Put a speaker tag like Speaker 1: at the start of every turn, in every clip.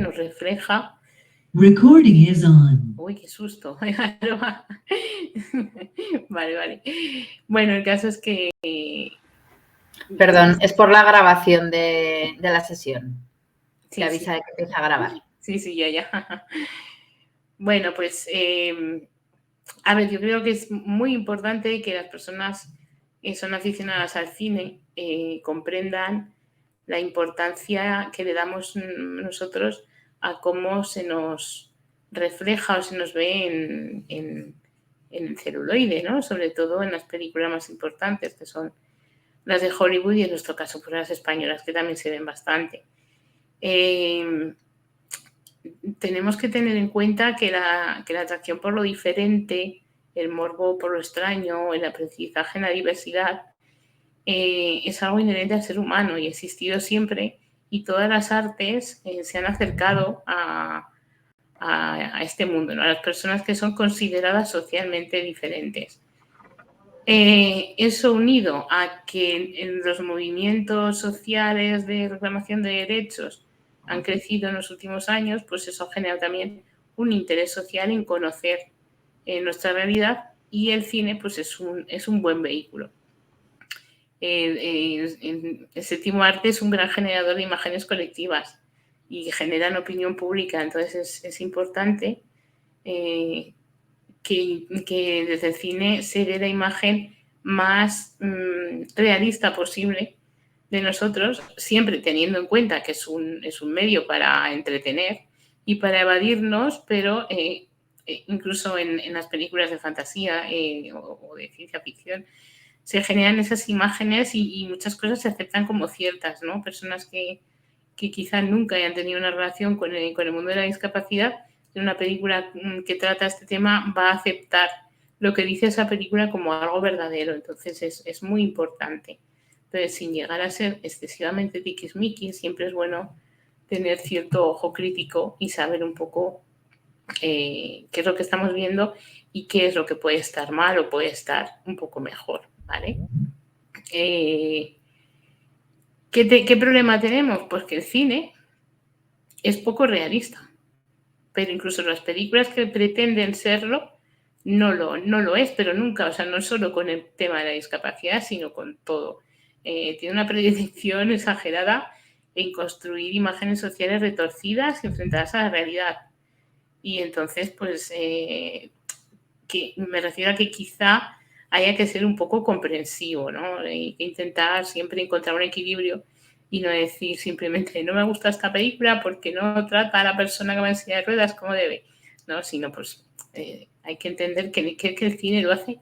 Speaker 1: nos refleja.
Speaker 2: Recording is on.
Speaker 1: Uy, qué susto. Vale. Bueno, el caso es que...
Speaker 3: Perdón, es por la grabación de la sesión.
Speaker 1: Sí,
Speaker 3: que avisa de que empieza a grabar.
Speaker 1: Sí, ya. Bueno, pues, a ver, yo creo que es muy importante que las personas que son aficionadas al cine comprendan la importancia que le damos nosotros a cómo se nos refleja o se nos ve en el celuloide, ¿no? Sobre todo en las películas más importantes, que son las de Hollywood y en nuestro caso pues las españolas, que también se ven bastante. Tenemos que tener en cuenta que la atracción por lo diferente, el morbo por lo extraño, el aprendizaje en la diversidad, es algo inherente al ser humano y ha existido siempre, y todas las artes se han acercado a este mundo, ¿no? A las personas que son consideradas socialmente diferentes. Eso unido a que en los movimientos sociales de reclamación de derechos han crecido en los últimos años, pues eso ha generado también un interés social en conocer nuestra realidad, y el cine pues es un buen vehículo. El séptimo arte es un gran generador de imágenes colectivas y generan opinión pública, entonces es importante que desde el cine se dé la imagen más realista posible de nosotros, siempre teniendo en cuenta que es un medio para entretener y para evadirnos, pero incluso en las películas de fantasía o de ciencia ficción se generan esas imágenes y muchas cosas se aceptan como ciertas, ¿no? Personas que quizá nunca hayan tenido una relación con el mundo de la discapacidad, en una película que trata este tema va a aceptar lo que dice esa película como algo verdadero. Entonces es muy importante. Entonces, sin llegar a ser excesivamente tiquismiquis, siempre es bueno tener cierto ojo crítico y saber un poco qué es lo que estamos viendo y qué es lo que puede estar mal o puede estar un poco mejor, ¿vale? ¿Qué problema tenemos? Pues que el cine es poco realista, pero incluso las películas que pretenden serlo no lo es, pero nunca, o sea, no solo con el tema de la discapacidad, sino con todo. Tiene una predilección exagerada en construir imágenes sociales retorcidas y enfrentadas a la realidad. Y entonces, pues, que me refiero a que quizá haya que ser un poco comprensivo, ¿no? Hay que intentar siempre encontrar un equilibrio y no decir simplemente no me gusta esta película porque no trata a la persona que va en silla de ruedas como debe, ¿no? Sino pues hay que entender que el cine lo hace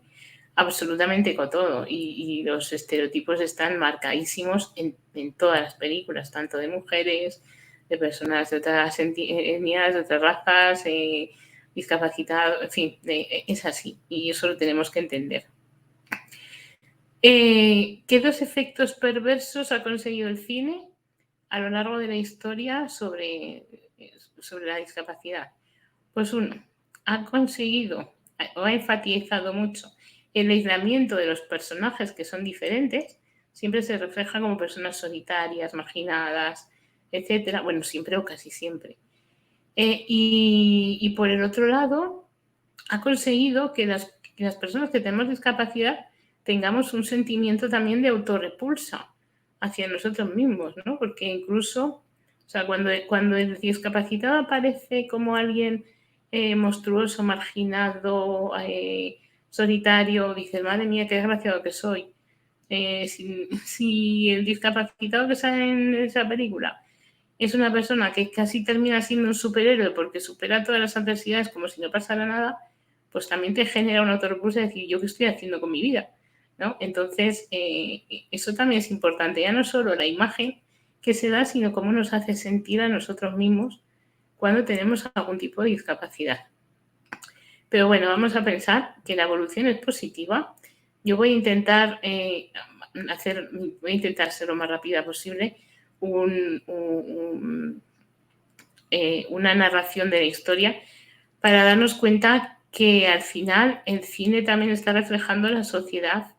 Speaker 1: absolutamente con todo y los estereotipos están marcadísimos en todas las películas, tanto de mujeres, de personas de otras etnias, de otras razas, discapacitados, en fin, es así y eso lo tenemos que entender. ¿Qué dos efectos perversos ha conseguido el cine a lo largo de la historia sobre la discapacidad? Pues uno, ha conseguido o ha enfatizado mucho el aislamiento de los personajes que son diferentes, siempre se refleja como personas solitarias, marginadas, etcétera. Bueno, siempre o casi siempre. Y por el otro lado, ha conseguido que las personas que tenemos discapacidad tengamos un sentimiento también de autorrepulsa hacia nosotros mismos, ¿no? Porque incluso, o sea, cuando el discapacitado aparece como alguien monstruoso, marginado, solitario, dices, madre mía, qué desgraciado que soy. Si el discapacitado que sale en esa película es una persona que casi termina siendo un superhéroe porque supera todas las adversidades como si no pasara nada, pues también te genera una autorrepulsa de decir, ¿yo qué estoy haciendo con mi vida? ¿No? Entonces, eso también es importante, ya no solo la imagen que se da, sino cómo nos hace sentir a nosotros mismos cuando tenemos algún tipo de discapacidad. Pero bueno, vamos a pensar que la evolución es positiva. Yo voy a intentar ser lo más rápida posible una narración de la historia para darnos cuenta que al final el cine también está reflejando la sociedad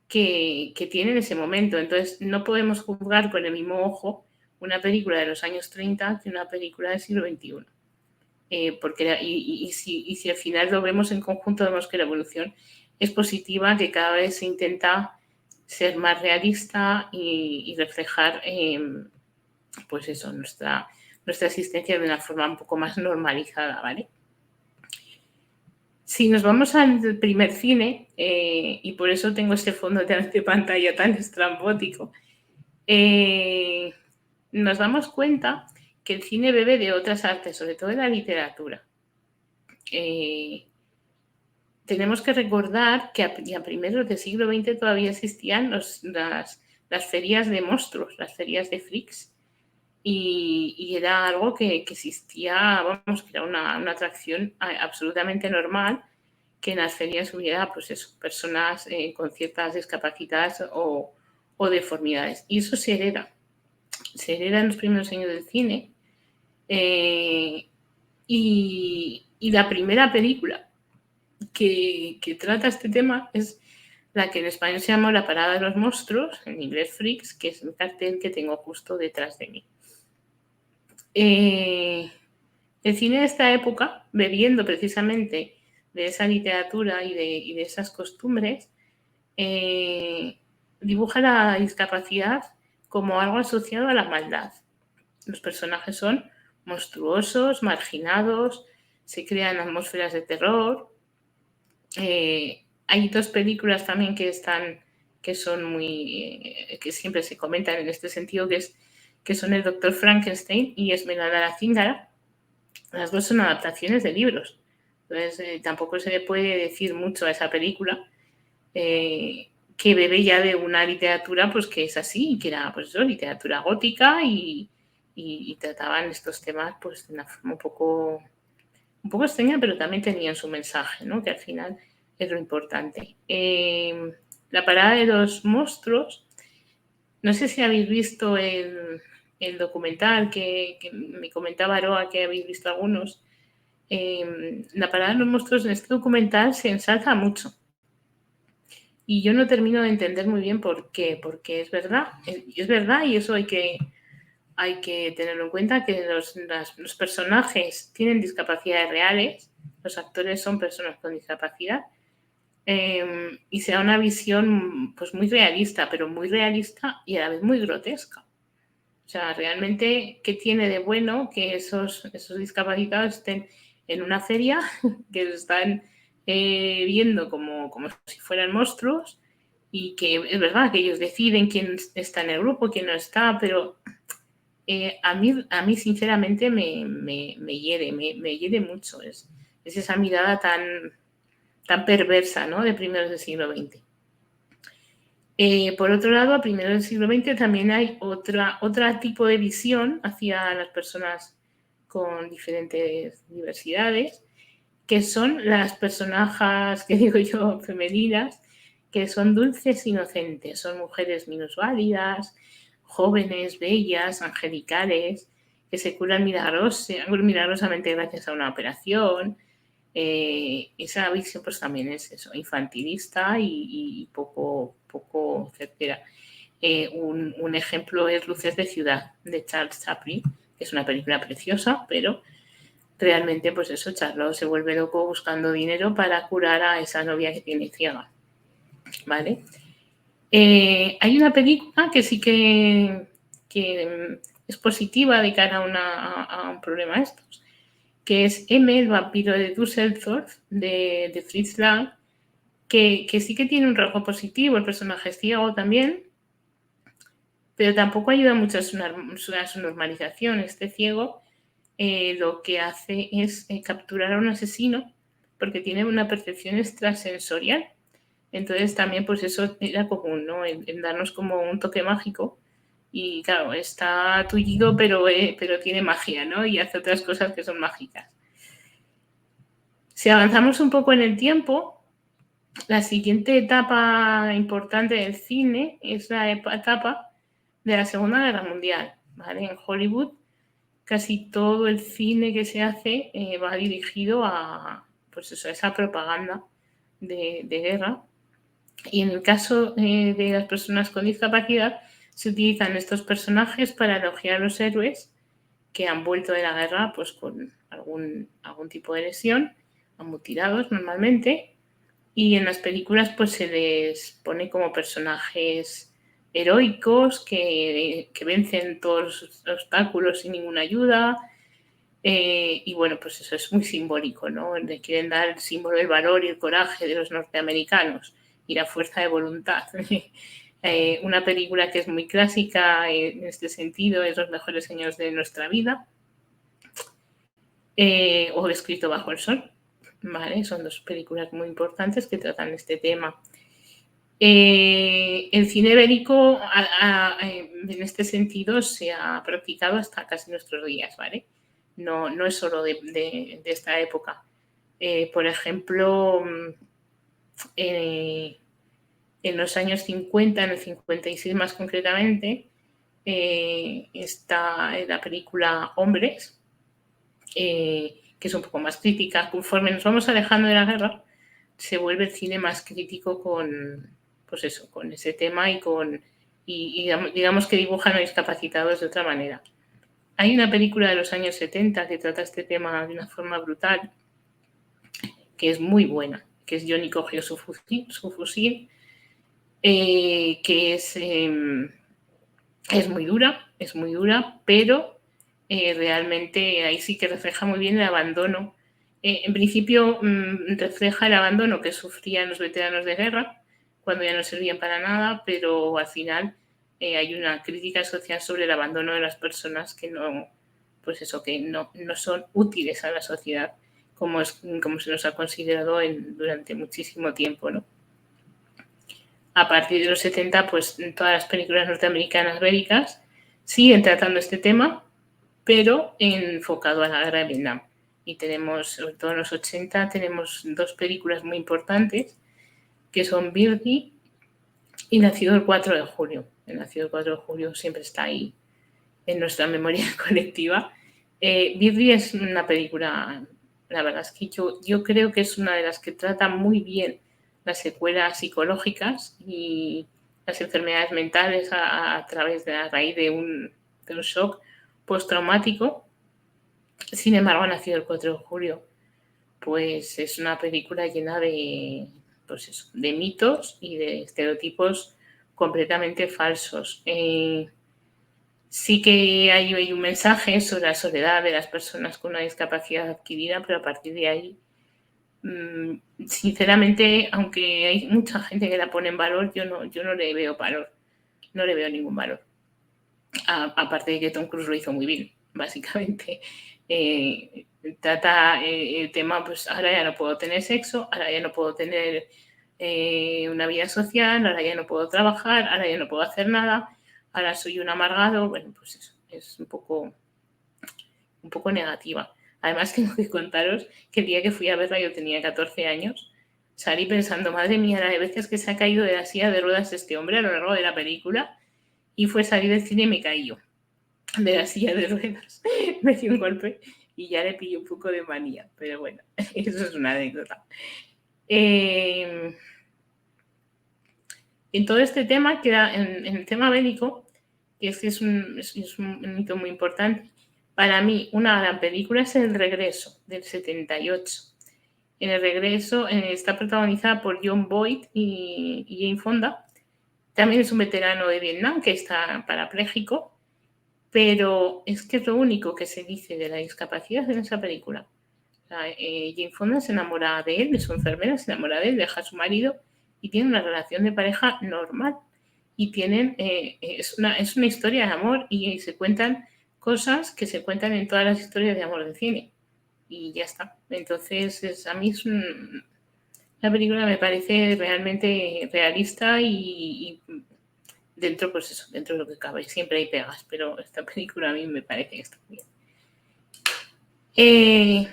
Speaker 1: que tiene en ese momento. Entonces, no podemos juzgar con el mismo ojo una película de los años 30 que una película del siglo XXI. Si al final lo vemos en conjunto, vemos que la evolución es positiva, que cada vez se intenta ser más realista y reflejar pues eso, nuestra existencia de una forma un poco más normalizada, ¿vale? Si nos vamos al primer cine, y por eso tengo este fondo de pantalla tan estrambótico, nos damos cuenta que el cine bebe de otras artes, sobre todo de la literatura. Tenemos que recordar que a primeros del siglo XX todavía existían las ferias de monstruos, las ferias de freaks, y era algo que existía, vamos, que era una atracción absolutamente normal, que en las ferias hubiera, pues eso, personas con ciertas discapacidades o deformidades. Y eso se hereda en los primeros años del cine. Y la primera película que trata este tema es la que en español se llama La parada de los monstruos, en inglés Freaks, que es el cartel que tengo justo detrás de mí. El cine de esta época, bebiendo precisamente de esa literatura y de esas costumbres, dibuja la discapacidad como algo asociado a la maldad. Los personajes son monstruosos, marginados, se crean atmósferas de terror. Hay dos películas también que son muy, que siempre se comentan en este sentido, que son El Doctor Frankenstein y Esmeralda la Cíngara. Las dos son adaptaciones de libros. Entonces, tampoco se le puede decir mucho a esa película, que bebe ya de una literatura pues que es así, que era pues eso, literatura gótica y trataban estos temas pues de una forma un poco extraña, pero también tenían su mensaje, ¿no? Que al final es lo importante. La parada de los monstruos, no sé si habéis visto el documental que me comentaba Aroa, que habéis visto algunos. La parada de los monstruos, en este documental se ensalza mucho. Y yo no termino de entender muy bien por qué, porque es verdad y eso hay que tenerlo en cuenta, que los personajes tienen discapacidades reales, los actores son personas con discapacidad, y se da una visión pues muy realista, pero muy realista y a la vez muy grotesca. O sea, realmente, ¿qué tiene de bueno que esos discapacitados estén en una feria, que están viendo como si fueran monstruos, y que es verdad que ellos deciden quién está en el grupo, quién no está, pero a mí sinceramente me hiere mucho. Es esa mirada tan perversa, ¿no?, de primeros del siglo XX. Por otro lado, a primeros del siglo XX también hay otro tipo de visión hacia las personas con diferentes diversidades, que son las personajes, que digo yo, femeninas, que son dulces inocentes, son mujeres minusválidas, jóvenes, bellas, angelicales, que se curan milagrosamente gracias a una operación. Esa visión pues también es eso, infantilista y poco certera. Un ejemplo es Luces de ciudad, de Charles Chaplin, que es una película preciosa, pero realmente pues eso, Charles se vuelve loco buscando dinero para curar a esa novia que tiene ciega, ¿vale? Hay una película que sí que es positiva de cara a un problema de estos, que es M, el vampiro de Düsseldorf, de Fritz Lang, que sí que tiene un rasgo positivo, el personaje es ciego también, pero tampoco ayuda mucho a su normalización. Este ciego lo que hace es capturar a un asesino porque tiene una percepción extrasensorial. Entonces también pues eso era común, ¿no? En darnos como un toque mágico. Y claro, está tullido, pero tiene magia, ¿no? Y hace otras cosas que son mágicas. Si avanzamos un poco en el tiempo, la siguiente etapa importante del cine es la etapa de la Segunda Guerra Mundial, ¿vale? En Hollywood casi todo el cine que se hace va dirigido a, pues eso, a esa propaganda de guerra. Y en el caso de las personas con discapacidad, se utilizan estos personajes para elogiar a los héroes que han vuelto de la guerra pues con algún tipo de lesión, mutilados normalmente, y en las películas pues se les pone como personajes heroicos que vencen todos los obstáculos sin ninguna ayuda. Y bueno, pues eso es muy simbólico, ¿no? Le quieren dar el símbolo del valor y el coraje de los norteamericanos y la fuerza de voluntad. Una película que es muy clásica en este sentido es Los mejores años de nuestra vida, o Escrito bajo el sol, ¿vale? Son dos películas muy importantes que tratan este tema. El cine bélico en este sentido se ha practicado hasta casi nuestros días, ¿vale? No es solo de esta época. Por ejemplo, en los años 50, en el 56 más concretamente, está la película Hombres, que es un poco más crítica. Conforme nos vamos alejando de la guerra, se vuelve el cine más crítico con ese tema y digamos que dibujan a discapacitados de otra manera. Hay una película de los años 70 que trata este tema de una forma brutal, que es muy buena, que es Johnny cogió su fusil, que es muy dura, pero realmente ahí sí que refleja muy bien el abandono. En principio refleja el abandono que sufrían los veteranos de guerra cuando ya no servían para nada, pero al final hay una crítica social sobre el abandono de las personas que no son útiles a la sociedad como se nos ha considerado durante muchísimo tiempo, ¿no? A partir de los 70, pues todas las películas norteamericanas bélicas siguen tratando este tema, pero enfocado a la guerra de Vietnam. Y tenemos, sobre todo en los 80, tenemos dos películas muy importantes, que son Birdie y Nacido el 4 de julio. El Nacido el 4 de julio siempre está ahí en nuestra memoria colectiva. Birdie es una película, la verdad es que yo creo que es una de las que trata muy bien las secuelas psicológicas y las enfermedades mentales a raíz de un shock postraumático. Sin embargo, Nacido el 4 de julio, pues es una película llena de mitos y de estereotipos completamente falsos. Sí que hay un mensaje sobre la soledad de las personas con una discapacidad adquirida, pero a partir de ahí, sinceramente, aunque hay mucha gente que la pone en valor, yo no le veo valor, no le veo ningún valor. Aparte de que Tom Cruise lo hizo muy bien, básicamente. Trata el tema, pues ahora ya no puedo tener sexo, ahora ya no puedo tener una vida social, ahora ya no puedo trabajar, ahora ya no puedo hacer nada, ahora soy un amargado. Bueno, pues eso, es un poco negativa. Además, tengo que contaros que el día que fui a verla, yo tenía 14 años, salí pensando, madre mía, la de veces que se ha caído de la silla de ruedas este hombre a lo largo de la película, y fue salir del cine y me caí yo de la silla de ruedas. Me dio un golpe y ya le pillé un poco de manía, pero bueno, eso es una anécdota. En todo este tema, en el tema bélico, que es un mito muy importante, para mí una gran película es El Regreso, del 78. En El Regreso está protagonizada por Jon Voight y Jane Fonda. También es un veterano de Vietnam que está parapléjico, pero es que es lo único que se dice de la discapacidad en esa película. Jane Fonda se enamora de él, de su enfermera, se enamora de él, deja a su marido y tiene una relación de pareja normal. Y tienen, es una historia de amor y se cuentan cosas que se cuentan en todas las historias de amor del cine. Y ya está. Entonces, a mí es una película me parece realmente realista y dentro, pues eso, dentro de lo que cabe. Siempre hay pegas, pero esta película a mí me parece que está muy bien.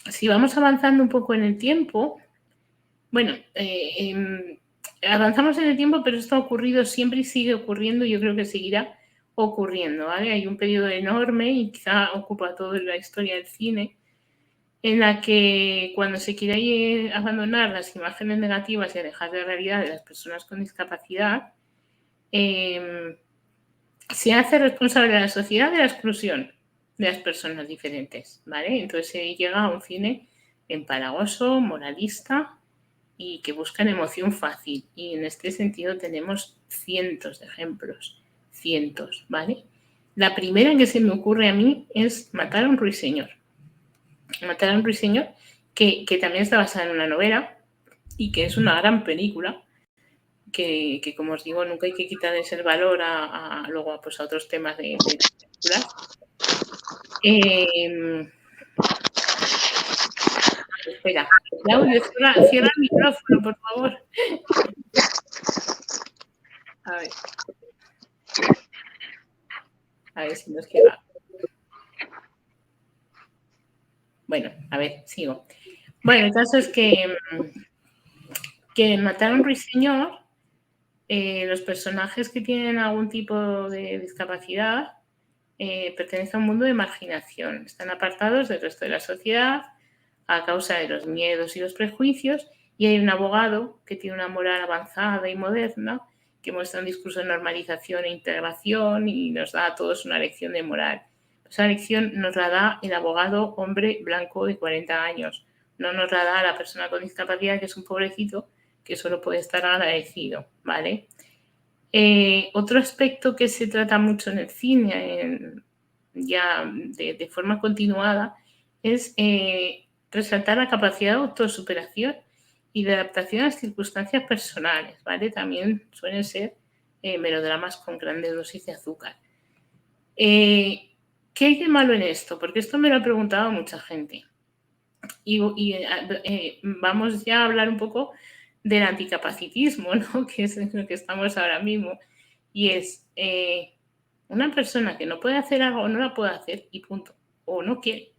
Speaker 1: Si vamos avanzando un poco en el tiempo, bueno, avanzamos en el tiempo, pero esto ha ocurrido siempre y sigue ocurriendo y yo creo que seguirá ocurriendo, ¿vale? Hay un periodo enorme y quizá ocupa toda la historia del cine en la que cuando se quiere abandonar las imágenes negativas y alejar de la realidad de las personas con discapacidad, se hace responsable a la sociedad de la exclusión de las personas diferentes, ¿vale? Entonces se llega a un cine empalagoso, moralista y que buscan emoción fácil. Y en este sentido tenemos cientos de ejemplos, cientos, ¿vale? La primera que se me ocurre a mí es Matar a un ruiseñor. Matar a un ruiseñor, que también está basada en una novela y que es una gran película, que como os digo, nunca hay que quitarles el valor luego pues a otros temas de películas. Espera, Claudio, cierra el micrófono, por favor. A ver si nos queda. Bueno, a ver, sigo. Bueno, el caso es que Matar a un ruiseñor, los personajes que tienen algún tipo de discapacidad pertenecen a un mundo de marginación. Están apartados del resto de la sociedad a causa de los miedos y los prejuicios, y hay un abogado que tiene una moral avanzada y moderna que muestra un discurso de normalización e integración y nos da a todos una lección de moral. Esa lección nos la da el abogado hombre blanco de 40 años, no nos la da la persona con discapacidad, que es un pobrecito que solo puede estar agradecido, ¿vale? Otro aspecto que se trata mucho en el cine, ya de forma continuada, es resaltar la capacidad de autosuperación y de adaptación a las circunstancias personales, ¿vale? También suelen ser melodramas con grandes dosis de azúcar. ¿Qué hay de malo en esto? Porque esto me lo ha preguntado mucha gente. Y vamos ya a hablar un poco del anticapacitismo, ¿no? Que es en lo que estamos ahora mismo. Y es una persona que no puede hacer algo, no la puede hacer y punto. O no quiere,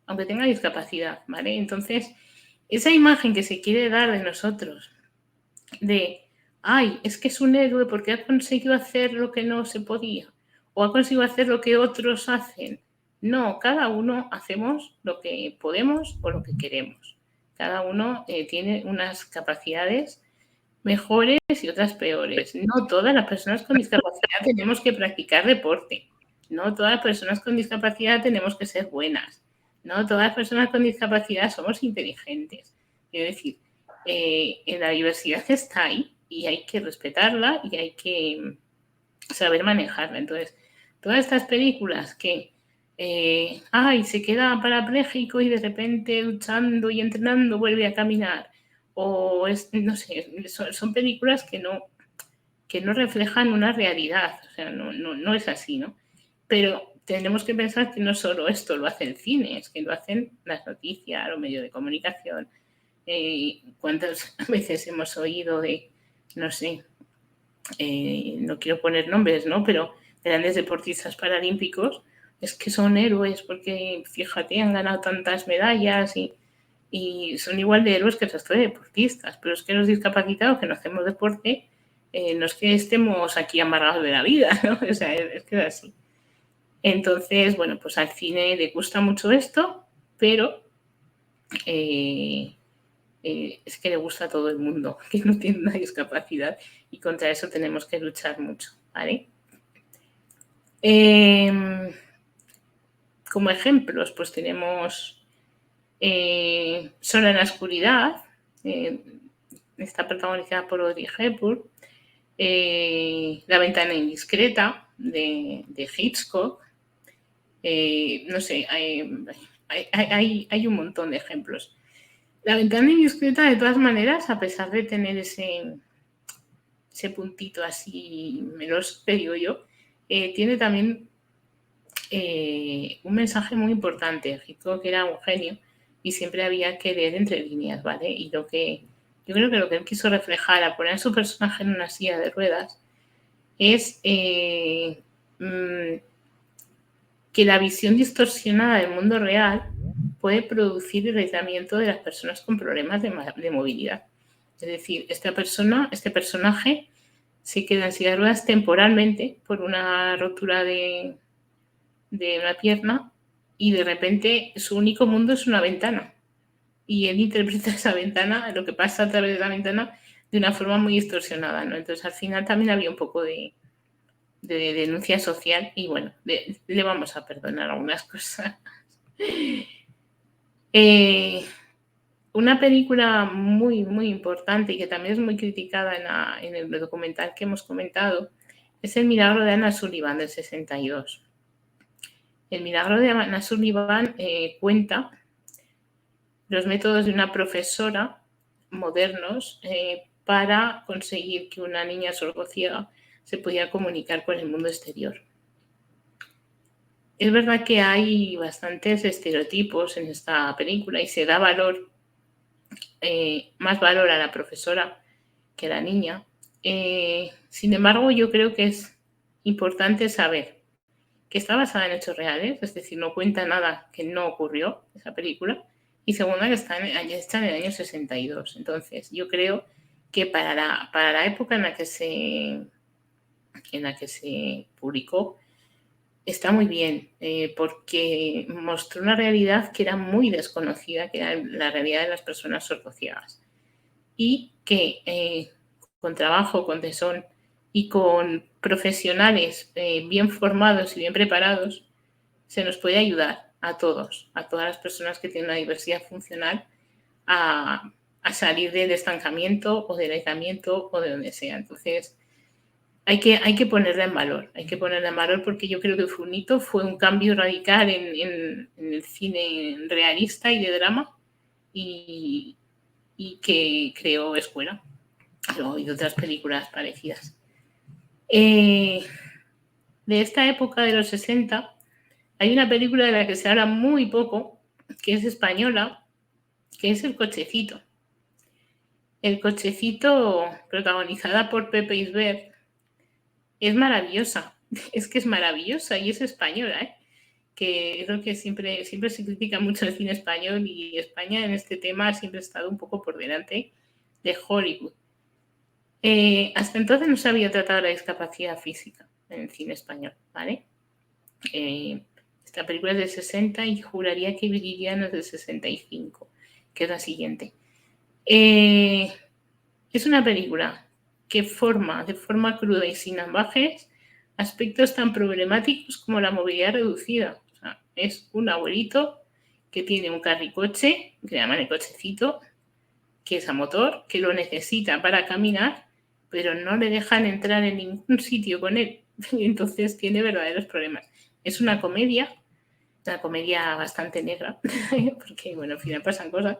Speaker 1: aunque tenga discapacidad, ¿vale? Entonces, esa imagen que se quiere dar de nosotros, de, ay, es que es un héroe porque ha conseguido hacer lo que no se podía, o ha conseguido hacer lo que otros hacen. No, cada uno hacemos lo que podemos o lo que queremos. Cada uno tiene unas capacidades mejores y otras peores. No todas las personas con discapacidad tenemos que practicar deporte. No todas las personas con discapacidad tenemos que ser buenas. No todas las personas con discapacidad somos inteligentes. Quiero decir, la diversidad está ahí y hay que respetarla y hay que saber manejarla. Entonces, todas estas películas que se queda parapléjico y de repente luchando y entrenando vuelve a caminar, o no sé, son películas que no reflejan una realidad, o sea, no es así, ¿no? Pero tenemos que pensar que no solo esto lo hace el cine, es que lo hacen las noticias, los medios de comunicación. ¿Cuántas veces hemos oído de, no sé, no quiero poner nombres, ¿no? Pero grandes deportistas paralímpicos es que son héroes porque, fíjate, han ganado tantas medallas y son igual de héroes que el resto de deportistas, pero es que los discapacitados que no hacemos deporte, no es que estemos aquí amargados de la vida, ¿no? O sea, es que es así. Entonces, bueno, pues al cine le gusta mucho esto, pero es que le gusta a todo el mundo que no tiene una discapacidad y contra eso tenemos que luchar mucho, ¿vale? Como ejemplos, pues tenemos Sola en la oscuridad, está protagonizada por Audrey Hepburn, La ventana indiscreta de Hitchcock, no sé, hay un montón de ejemplos. La ventana indiscreta, de todas maneras, a pesar de tener ese puntito así menos digo yo, tiene también un mensaje muy importante. Hitchcock era un genio y siempre había que leer entre líneas, ¿vale? Y yo creo que lo que él quiso reflejar al poner a su personaje en una silla de ruedas es que la visión distorsionada del mundo real puede producir el aislamiento de las personas con problemas de movilidad. Es decir, este personaje se queda en silla de ruedas temporalmente por una rotura de una pierna y de repente su único mundo es una ventana. Y él interpreta esa ventana, lo que pasa a través de la ventana, de una forma muy distorsionada, ¿no? Entonces, al final también había un poco de de denuncia social y bueno, le vamos a perdonar algunas cosas. Una película muy, muy importante y que también es muy criticada en el documental que hemos comentado es El milagro de Anna Sullivan del 62. El milagro de Anna Sullivan cuenta los métodos de una profesora modernos para conseguir que una niña sordo-ciega se pudiera comunicar con el mundo exterior. Es verdad que hay bastantes estereotipos en esta película y se da valor, más valor a la profesora que a la niña. Sin embargo, yo creo que es importante saber que está basada en hechos reales, es decir, no cuenta nada que no ocurrió esa película. Y segunda, que está en el año 62. Entonces, yo creo que para la época en la que se publicó, está muy bien, porque mostró una realidad que era muy desconocida, que era la realidad de las personas sordociegas. Y que con trabajo, con tesón y con profesionales bien formados y bien preparados, se nos puede ayudar a todos, a todas las personas que tienen una diversidad funcional, a salir del estancamiento o del aislamiento o de donde sea. Entonces, hay que ponerla en valor, porque yo creo que fue un hito, fue un cambio radical en el cine realista y de drama y que creó escuela. Luego hay otras películas parecidas. De esta época de los 60 hay una película de la que se habla muy poco, que es española, que es El cochecito. El cochecito, protagonizada por Pepe Isbert, es maravillosa. Es que es maravillosa y es española, que es lo que siempre se critica mucho el cine español, y España en este tema siempre ha estado un poco por delante de Hollywood. Hasta entonces no se había tratado la discapacidad física en el cine español, ¿vale? Esta película es del 60 y juraría que Viridiana es del 65, que es la siguiente. Es una película que forma de forma cruda y sin ambajes aspectos tan problemáticos como la movilidad reducida. O sea, es un abuelito que tiene un carricoche, que le llaman el cochecito, que es a motor, que lo necesita para caminar, pero no le dejan entrar en ningún sitio con él. Entonces tiene verdaderos problemas. Es una comedia bastante negra, porque, bueno, al final pasan cosas,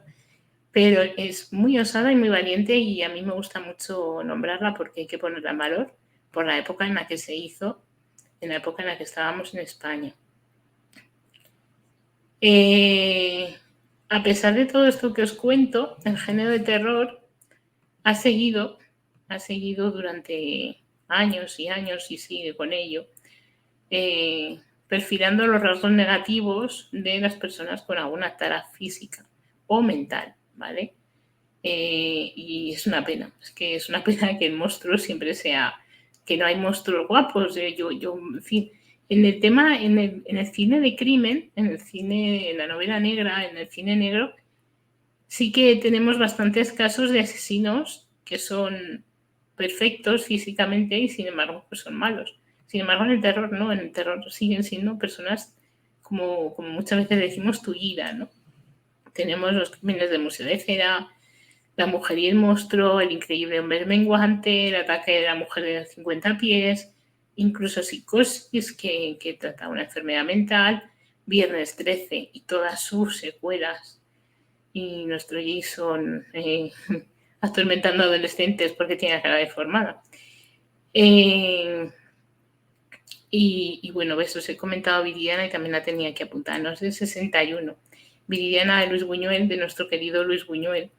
Speaker 1: pero es muy osada y muy valiente y a mí me gusta mucho nombrarla porque hay que ponerla en valor por la época en la que se hizo, en la época en la que estábamos en España. A pesar de todo esto que os cuento, el género de terror ha seguido durante años y años y sigue con ello, perfilando los rasgos negativos de las personas con alguna tara física o mental, ¿vale? Y es una pena, que el monstruo siempre sea, que no hay monstruos guapos. En fin, en el tema, en el cine de crimen, en la novela negra, en el cine negro, sí que tenemos bastantes casos de asesinos que son perfectos físicamente y sin embargo pues son malos. Sin embargo, en el terror no, en el terror siguen siendo personas como muchas veces decimos tullidas, ¿no? Tenemos los crímenes del Museo de Cera, La mujer y el monstruo, El increíble hombre menguante, El ataque de la mujer de 50 pies, incluso Psicosis, que trata una enfermedad mental, Viernes 13 y todas sus secuelas, y nuestro Jason atormentando adolescentes porque tiene la cara deformada. Y bueno, eso os he comentado Viridiana y también la tenía que apuntar, no es del 61. Viridiana de Luis Buñuel, de nuestro querido Luis Buñuel,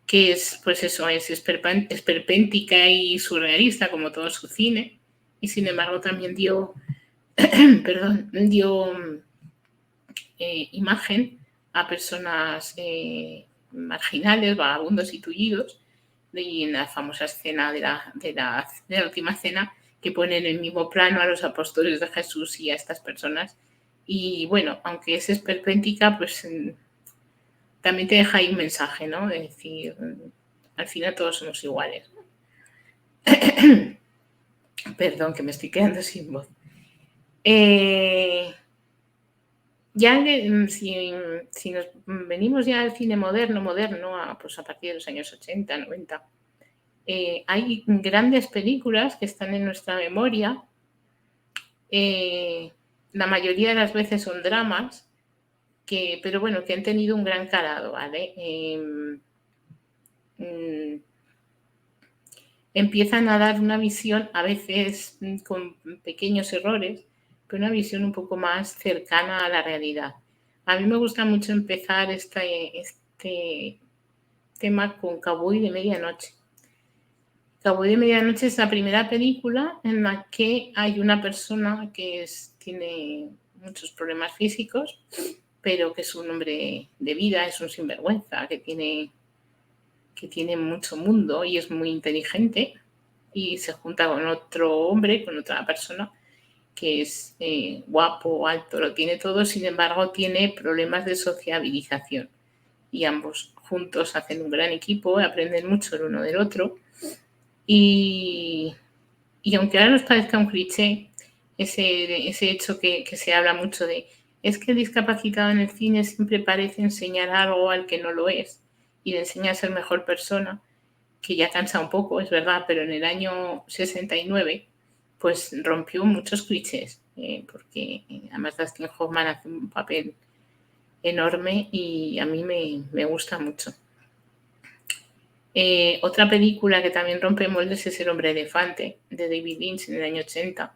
Speaker 1: que es, pues eso, es esperpéntica y surrealista como todo su cine, y sin embargo también dio imagen a personas marginales, vagabundos y tullidos, y en la famosa escena de la última cena, que pone en el mismo plano a los apóstoles de Jesús y a estas personas. Y bueno, aunque es esperpéntica, pues también te deja ahí un mensaje, ¿no? De decir, al final todos somos iguales. Perdón, que me estoy quedando sin voz. Ya si nos venimos ya al cine moderno, pues a partir de los años 80, 90, hay grandes películas que están en nuestra memoria. La mayoría de las veces son dramas, pero bueno, que han tenido un gran calado, ¿vale? Empiezan a dar una visión, a veces con pequeños errores, pero una visión un poco más cercana a la realidad. A mí me gusta mucho empezar este tema con Cowboy de Medianoche. Cowboy de Medianoche es la primera película en la que hay una persona que tiene muchos problemas físicos, pero que es un hombre de vida, es un sinvergüenza, que tiene mucho mundo y es muy inteligente, y se junta con otro hombre, con otra persona que es guapo, alto, lo tiene todo, sin embargo tiene problemas de sociabilización, y ambos juntos hacen un gran equipo, aprenden mucho el uno del otro, y aunque ahora nos parezca un cliché, ese hecho que se habla mucho de es que el discapacitado en el cine siempre parece enseñar algo al que no lo es y le enseña a ser mejor persona, que ya cansa un poco, es verdad, pero en el año 69 pues rompió muchos clichés, porque además Dustin Hoffman hace un papel enorme y a mí me gusta mucho. Otra película que también rompe moldes es El hombre elefante, de David Lynch, en el año 80,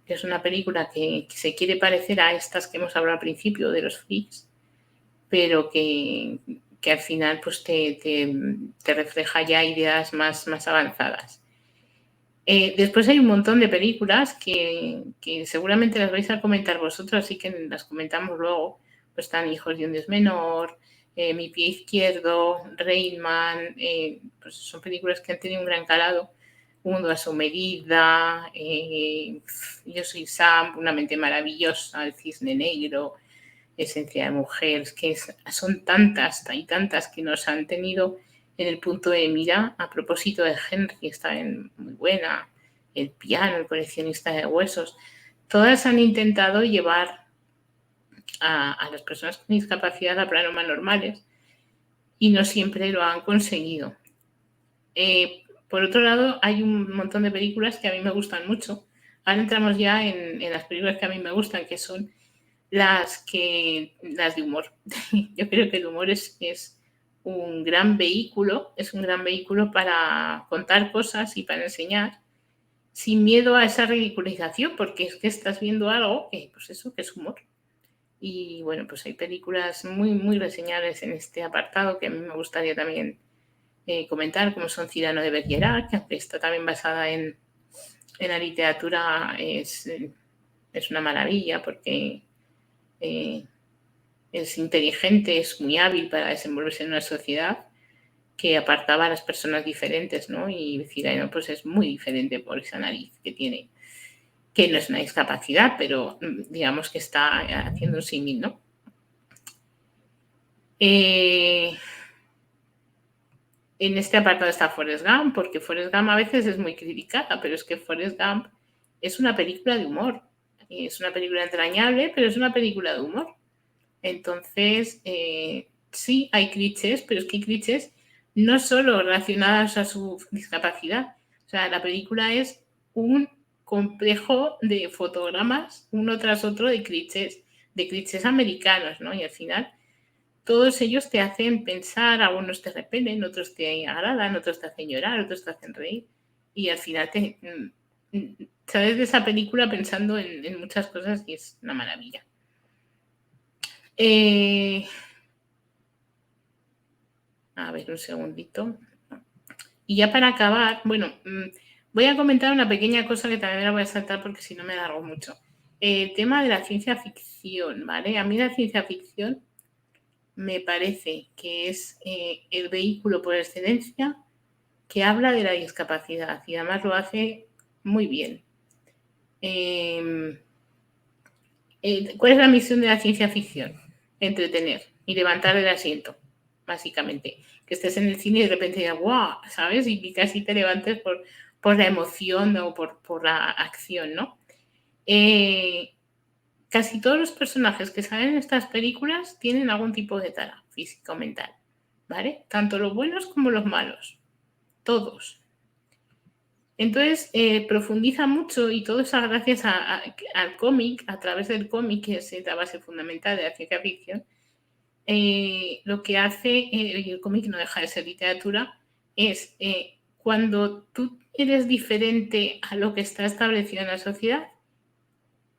Speaker 1: que es una película que se quiere parecer a estas que hemos hablado al principio, de los freaks, pero que al final pues te refleja ya ideas más avanzadas. Después hay un montón de películas que seguramente las vais a comentar vosotros, así que las comentamos luego. Pues están Hijos de un Dios menor, Mi pie izquierdo, Rain Man, pues son películas que han tenido un gran calado. Un mundo a su medida, Yo soy Sam, Una mente maravillosa, El cisne negro, Esencia de mujer. Es que son tantas y tantas que nos han tenido en el punto de mira. A propósito de Henry, está muy buena, El piano, El coleccionista de huesos. Todas han intentado llevar a las personas con discapacidad a planos más normales y no siempre lo han conseguido. Por otro lado, hay un montón de películas que a mí me gustan mucho. Ahora entramos ya en las películas que a mí me gustan, que son las de humor. Yo creo que el humor es un gran vehículo, para contar cosas y para enseñar, sin miedo a esa ridiculización, porque es que estás viendo algo que, pues eso, que es humor. Y bueno, pues hay películas muy reseñables en este apartado que a mí me gustaría también comentar, como son Cyrano de Bergerac, que está también basada en la literatura, es una maravilla porque es inteligente, es muy hábil para desenvolverse en una sociedad que apartaba a las personas diferentes, ¿no? Y Cyrano pues es muy diferente por esa nariz que tiene, que no es una discapacidad, pero digamos que está haciendo un símil, ¿no? En este apartado está Forrest Gump, porque Forrest Gump a veces es muy criticada, pero es que Forrest Gump es una película de humor. Es una película entrañable, pero es una película de humor. Entonces, sí, hay clichés, pero es que hay clichés no solo relacionados a su discapacidad. O sea, la película es un complejo de fotogramas, uno tras otro, de clichés americanos, ¿no? Y al final todos ellos te hacen pensar, algunos te repelen, otros te agradan, otros te hacen llorar, otros te hacen reír. Y al final sales de esa película pensando en muchas cosas y es una maravilla. A ver, un segundito. Y ya para acabar, bueno, voy a comentar una pequeña cosa que también me la voy a saltar porque si no me alargo mucho. El tema de la ciencia ficción, ¿vale? A mí la ciencia ficción me parece que es el vehículo por excelencia que habla de la discapacidad y además lo hace muy bien. ¿Cuál es la misión de la ciencia ficción? Entretener y levantar el asiento, básicamente. Que estés en el cine y de repente digas, ¡guau! ¿Sabes? Y casi te levantes la emoción o por la acción, ¿no? Casi todos los personajes que salen en estas películas tienen algún tipo de tara física o mental, ¿vale? Tanto los buenos como los malos, todos. Entonces, profundiza mucho y todo eso gracias al cómic, a través del cómic, que es la base fundamental de la ciencia ficción. Lo que hace, y el cómic no deja de ser literatura, es cuando tú eres diferente a lo que está establecido en la sociedad,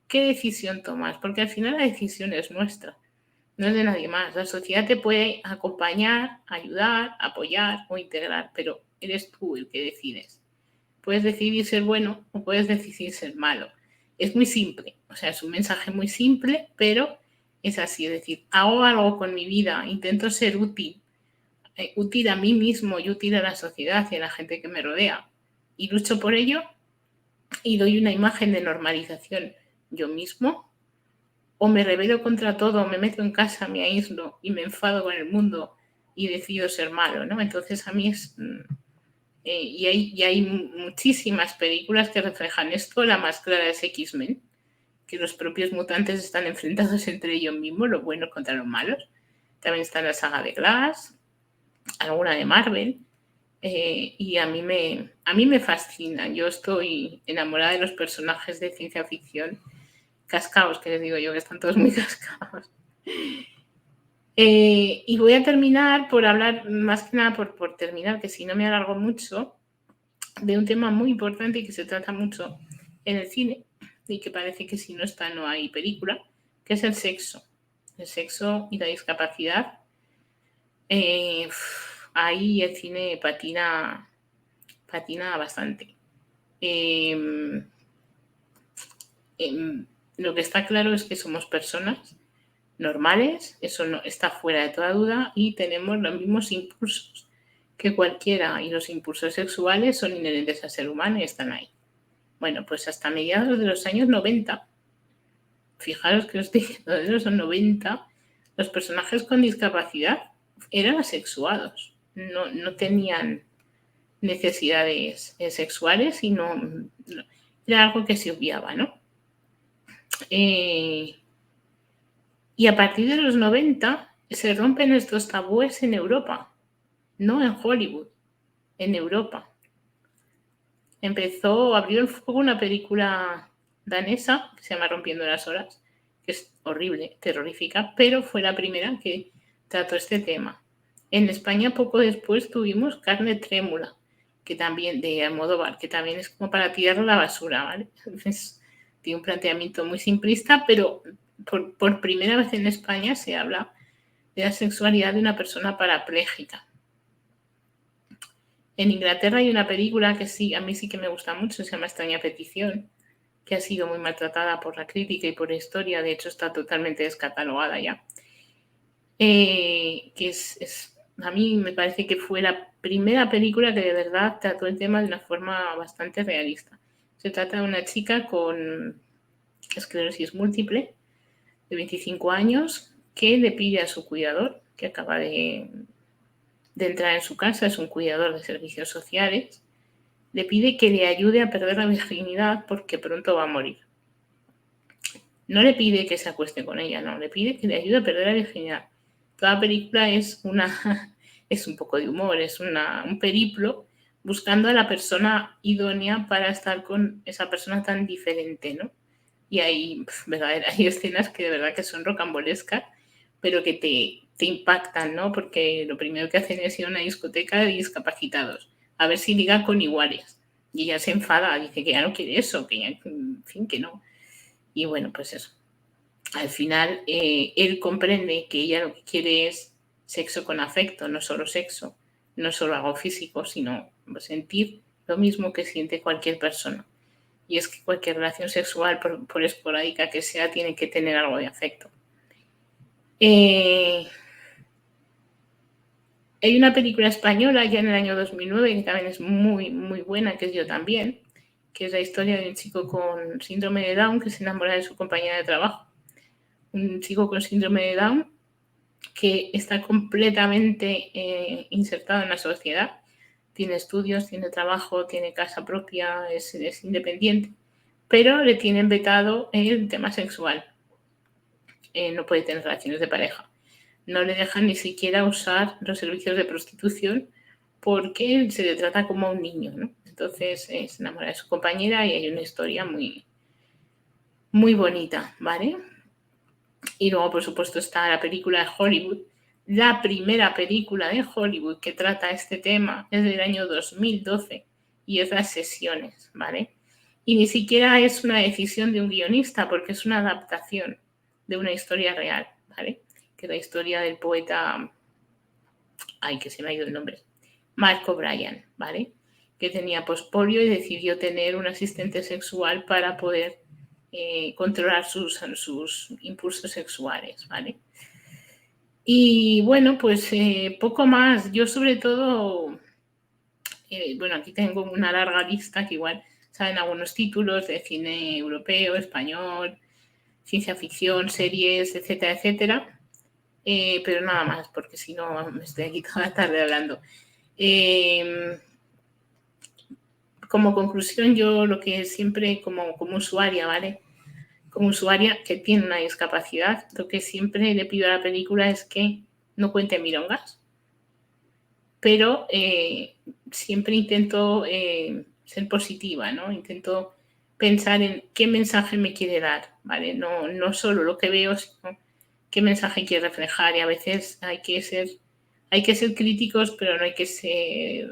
Speaker 1: ¿qué decisión tomas? Porque al final la decisión es nuestra, no es de nadie más. La sociedad te puede acompañar, ayudar, apoyar o integrar, pero eres tú el que decides. Puedes decidir ser bueno o puedes decidir ser malo. Es muy simple, o sea, es un mensaje muy simple, pero es así, es decir, hago algo con mi vida, intento ser útil a mí mismo y útil a la sociedad y a la gente que me rodea, y lucho por ello y doy una imagen de normalización yo mismo, o me rebelo contra todo, me meto en casa, me aíslo y me enfado con el mundo y decido ser malo, ¿no? Entonces a mí es... y hay muchísimas películas que reflejan esto. La más clara es X-Men, que los propios mutantes están enfrentados entre ellos mismos, los buenos contra los malos. También está la saga de Glass, alguna de Marvel, y a mí me fascina. Yo estoy enamorada de los personajes de ciencia ficción cascaos, que les digo yo, que están todos muy cascaos. Y voy a terminar por hablar, más que nada por terminar, que si no me alargo mucho, de un tema muy importante y que se trata mucho en el cine y que parece que si no está no hay película, que es el sexo y la discapacidad. Ahí el cine patina bastante. Lo que está claro es que somos personas normales, eso no está fuera de toda duda, y tenemos los mismos impulsos que cualquiera, y los impulsos sexuales son inherentes al ser humano y están ahí. Bueno, pues hasta mediados de los años 90, fijaros que os estoy diciendo, de los 90, los personajes con discapacidad eran asexuados, no tenían necesidades sexuales y no era algo que se obviaba, ¿no? Y a partir de los 90 se rompen estos tabúes en Europa, no en Hollywood, en Europa. Abrió el fuego una película danesa que se llama Rompiendo las Horas, que es horrible, terrorífica, pero fue la primera que trató este tema. En España poco después tuvimos Carne Trémula, que también, de Almodóvar, que también es como para tirarlo a la basura, ¿vale? Tiene un planteamiento muy simplista, pero por primera vez en España se habla de la sexualidad de una persona parapléjica. En Inglaterra hay una película que sí, a mí sí que me gusta mucho, se llama Extraña Petición, que ha sido muy maltratada por la crítica y por la historia, de hecho está totalmente descatalogada ya. A mí me parece que fue la primera película que de verdad trató el tema de una forma bastante realista. Se trata de una chica con esclerosis múltiple de 25 años que le pide a su cuidador, que acaba de entrar en su casa, es un cuidador de servicios sociales, le pide que le ayude a perder la virginidad porque pronto va a morir. No le pide que se acueste con ella, no, le pide que le ayude a perder la virginidad. Toda la película es un poco de humor, es un periplo buscando a la persona idónea para estar con esa persona tan diferente, ¿no? Y hay escenas que de verdad que son rocambolescas, pero que te impactan, ¿no? Porque lo primero que hacen es ir a una discoteca de discapacitados, a ver si ligan con iguales. Y ella se enfada, dice que ya no quiere eso, que ya, en fin, que no. Y bueno, pues eso. Al final, él comprende que ella lo que quiere es sexo con afecto, no solo sexo, no solo algo físico, sino sentir lo mismo que siente cualquier persona. Y es que cualquier relación sexual, por esporádica que sea, tiene que tener algo de afecto. Hay una película española ya en el año 2009 que también es muy, muy buena, que es Yo también, que es la historia de un chico con síndrome de Down que se enamora de su compañera de trabajo. Un chico con síndrome de Down que está completamente insertado en la sociedad, tiene estudios, tiene trabajo, tiene casa propia, es independiente, pero le tienen vetado el tema sexual. No puede tener relaciones de pareja. No le dejan ni siquiera usar los servicios de prostitución porque se le trata como a un niño, ¿no? Entonces se enamora de su compañera y hay una historia muy, muy bonita, ¿vale? Y luego, por supuesto, está la película de Hollywood. La primera película de Hollywood que trata este tema es del año 2012 y es Las Sesiones, ¿vale? Y ni siquiera es una decisión de un guionista porque es una adaptación de una historia real, ¿vale? Que es la historia del poeta, ay, que se me ha ido el nombre, Mark O'Brien, ¿vale? Que tenía pospolio y decidió tener un asistente sexual para poder controlar sus impulsos sexuales, ¿vale? Y bueno, pues poco más. Yo sobre todo, bueno, aquí tengo una larga lista que igual salen algunos títulos de cine europeo, español, ciencia ficción, series, etcétera, etcétera. Pero nada más, porque si no me estoy aquí toda la tarde hablando. Como conclusión, yo lo que siempre como usuaria, ¿vale? Como usuaria que tiene una discapacidad, lo que siempre le pido a la película es que no cuente milongas, pero siempre intento ser positiva, ¿no? Intento pensar en qué mensaje me quiere dar, ¿vale? No solo lo que veo, sino qué mensaje quiere reflejar. Y a veces hay que ser críticos, pero no hay que ser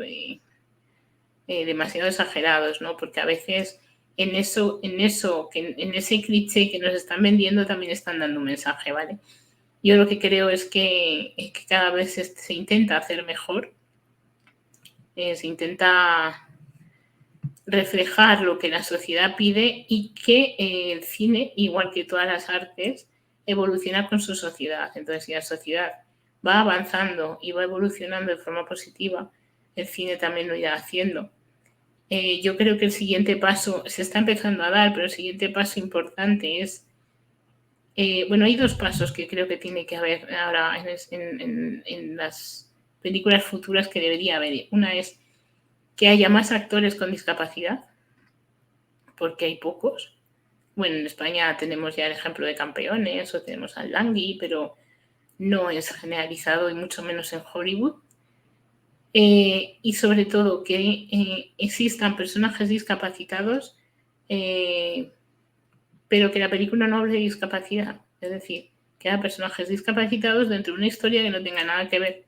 Speaker 1: demasiado exagerados, ¿no? Porque a veces en ese cliché que nos están vendiendo también están dando un mensaje, ¿vale? Yo lo que creo es que cada vez se intenta hacer mejor, se intenta reflejar lo que la sociedad pide y que el cine, igual que todas las artes, evoluciona con su sociedad. Entonces, si la sociedad va avanzando y va evolucionando de forma positiva, el cine también lo irá haciendo. Yo creo que el siguiente paso se está empezando a dar, pero el siguiente paso importante es, bueno, hay dos pasos que creo que tiene que haber ahora en las películas futuras que debería haber. Una es que haya más actores con discapacidad, porque hay pocos. Bueno, en España tenemos ya el ejemplo de Campeones o tenemos al Langui, pero no es generalizado y mucho menos en Hollywood. Y sobre todo que existan personajes discapacitados, pero que la película no hable de discapacidad. Es decir, que haya personajes discapacitados dentro de una historia que no tenga nada que ver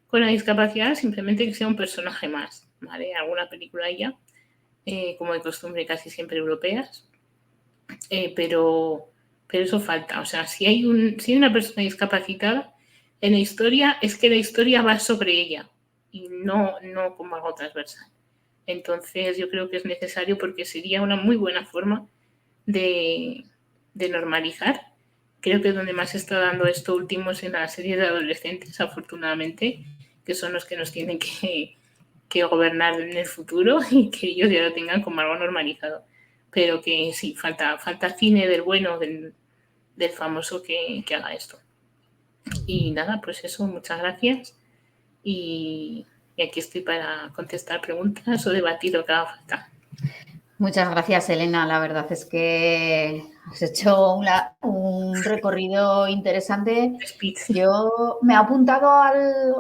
Speaker 1: con la discapacidad, simplemente que sea un personaje más, ¿vale? Alguna película ya, como de costumbre casi siempre europeas, pero eso falta. O sea, si hay una persona discapacitada en la historia, es que la historia va sobre ella y no como algo transversal. Entonces yo creo que es necesario porque sería una muy buena forma de normalizar. Creo que es donde más se está dando esto último es en las series de adolescentes, afortunadamente, que son los que nos tienen que gobernar en el futuro y que ellos ya lo tengan como algo normalizado. Pero que sí, falta cine del bueno, del famoso que haga esto. Y nada, pues eso, muchas gracias. Y aquí estoy para contestar preguntas o debatir lo que haga falta.
Speaker 3: Muchas gracias, Elena. La verdad es que has hecho un recorrido interesante. Yo me he apuntado a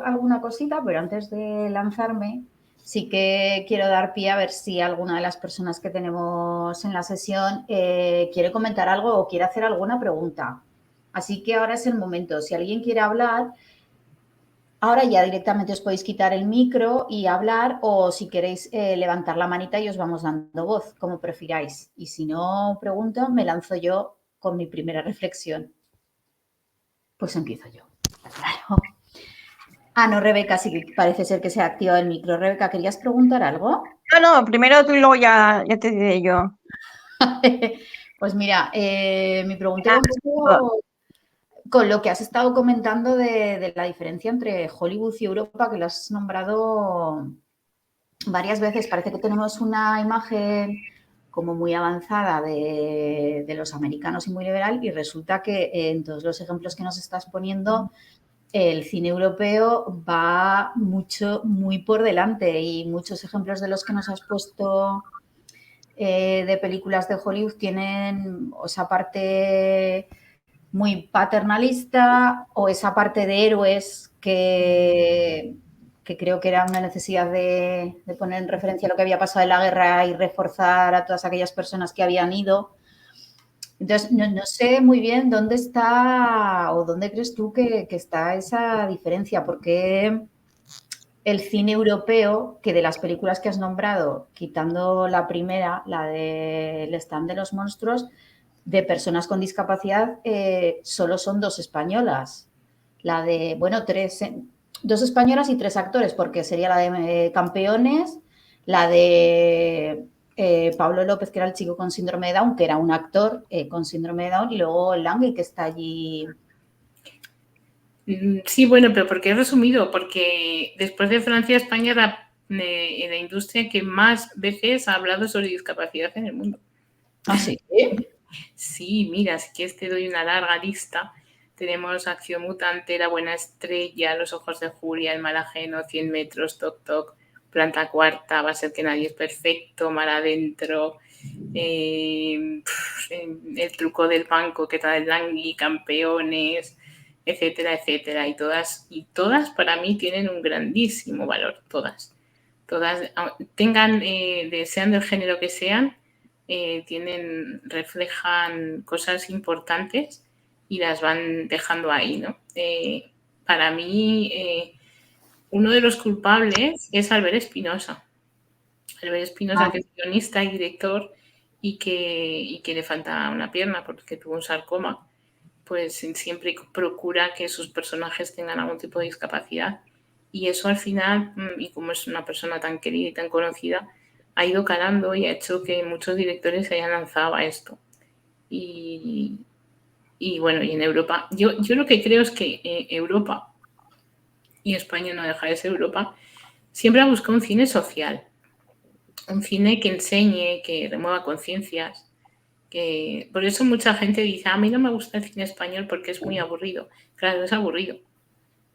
Speaker 3: alguna cosita, pero antes de lanzarme, sí que quiero dar pie a ver si alguna de las personas que tenemos en la sesión quiere comentar algo o quiere hacer alguna pregunta. Así que ahora es el momento. Si alguien quiere hablar, ahora ya directamente os podéis quitar el micro y hablar, o si queréis levantar la manita y os vamos dando voz, como prefiráis. Y si no pregunto, me lanzo yo con mi primera reflexión. Pues empiezo yo. Claro. Ah, no, Rebeca, sí que parece ser que se ha activado el micro. Rebeca, ¿querías preguntar algo?
Speaker 4: No, primero tú y luego ya te diré yo.
Speaker 3: Pues mira, mi pregunta era un poco con lo que has estado comentando de la diferencia entre Hollywood y Europa, que lo has nombrado varias veces. Parece que tenemos una imagen como muy avanzada de los americanos y muy liberal, y resulta que en todos los ejemplos que nos estás poniendo el cine europeo va muy por delante, y muchos ejemplos de los que nos has puesto de películas de Hollywood tienen esa parte muy paternalista o esa parte de héroes que creo que era una necesidad de poner en referencia lo que había pasado en la guerra y reforzar a todas aquellas personas que habían ido. Entonces, no sé muy bien dónde está o dónde crees tú que está esa diferencia, porque el cine europeo, que de las películas que has nombrado, quitando la primera, la del stand de los monstruos, de personas con discapacidad, solo son 2 españolas. La de, bueno, 2 españolas y 3 actores, porque sería la de Campeones, la de Pablo López, que era el chico con síndrome de Down, que era un actor con síndrome de Down, y luego Langui, que está allí.
Speaker 1: Sí, bueno, pero porque he resumido, porque después de Francia, España era la industria que más veces ha hablado sobre discapacidad en el mundo.
Speaker 3: ¿Ah, sí?
Speaker 1: Sí, mira, si quieres te doy una larga lista. Tenemos Acción Mutante, La Buena Estrella, Los Ojos de Julia, El Mal Ajeno, 100 metros, Toc Toc, Planta Cuarta, Va a ser que nadie es perfecto, Mar Adentro, El Truco del Banco, que está del Langui, Campeones, etcétera, etcétera. Y todas para mí tienen un grandísimo valor, todas, tengan, sean del género que sean, reflejan cosas importantes y las van dejando ahí, ¿no? Para mí, uno de los culpables es Albert Espinosa. Albert Espinosa, que es guionista y director y que le falta una pierna porque tuvo un sarcoma, pues siempre procura que sus personajes tengan algún tipo de discapacidad. Y eso al final, y como es una persona tan querida y tan conocida, ha ido calando y ha hecho que muchos directores se hayan lanzado a esto. Y bueno, y en Europa, yo lo que creo es que Europa, y España no deja de ser Europa, siempre ha buscado un cine social, un cine que enseñe, que remueva conciencias. Por eso mucha gente dice, a mí no me gusta el cine español porque es muy aburrido. Claro, es aburrido,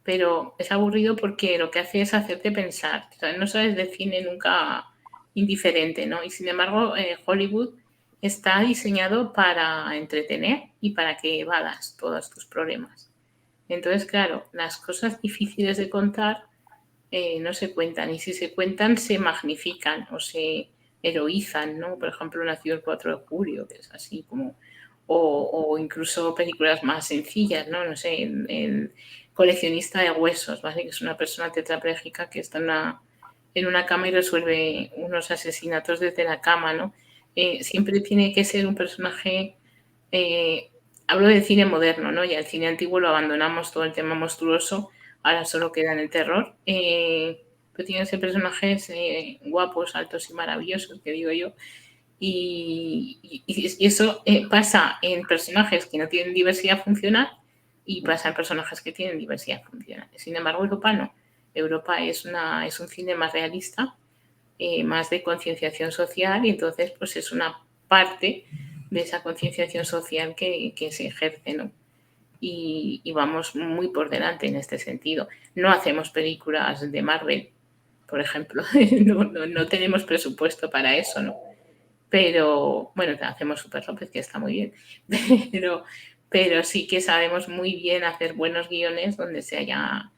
Speaker 1: pero es aburrido porque lo que hace es hacerte pensar. O sea, no sabes de cine nunca indiferente, ¿no? Y sin embargo, Hollywood está diseñado para entretener y para que evadas todos tus problemas. Entonces, claro, las cosas difíciles de contar no se cuentan, y si se cuentan se magnifican o se heroizan, ¿no? Por ejemplo, Nació el 4 de julio, que es así como, o incluso películas más sencillas, ¿no? No sé, el coleccionista de huesos, ¿vale? Que es una persona tetrapléjica que está en una cama y resuelve unos asesinatos desde la cama, ¿no? Siempre tiene que ser un personaje, hablo del cine moderno, ¿no? Ya el cine antiguo lo abandonamos, todo el tema monstruoso, ahora solo queda en el terror, pero tienen que ser personajes guapos, altos y maravillosos, que digo yo, y eso pasa en personajes que no tienen diversidad funcional y pasa en personajes que tienen diversidad funcional. Sin embargo, Europa no. Europa es un cine más realista, más de concienciación social, y entonces pues es una parte de esa concienciación social que se ejerce, ¿no? Y vamos muy por delante en este sentido. No hacemos películas de Marvel, por ejemplo. No tenemos presupuesto para eso, ¿no? Pero, bueno, hacemos Super López, que está muy bien. Pero sí que sabemos muy bien hacer buenos guiones donde se haga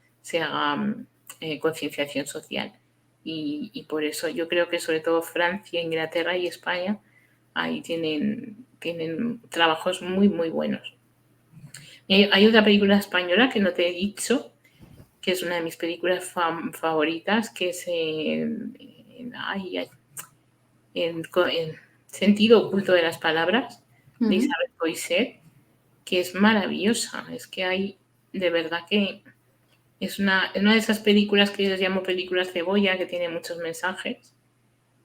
Speaker 1: concienciación social. Y por eso yo creo que sobre todo Francia, Inglaterra y España ahí tienen trabajos muy, muy buenos. Hay otra película española que no te he dicho, que es una de mis películas favoritas, que es en Sentido oculto de las palabras, de Isabel Coixet, que es maravillosa. Es que hay, de verdad que es una de esas películas que yo llamo películas cebolla, que tiene muchos mensajes,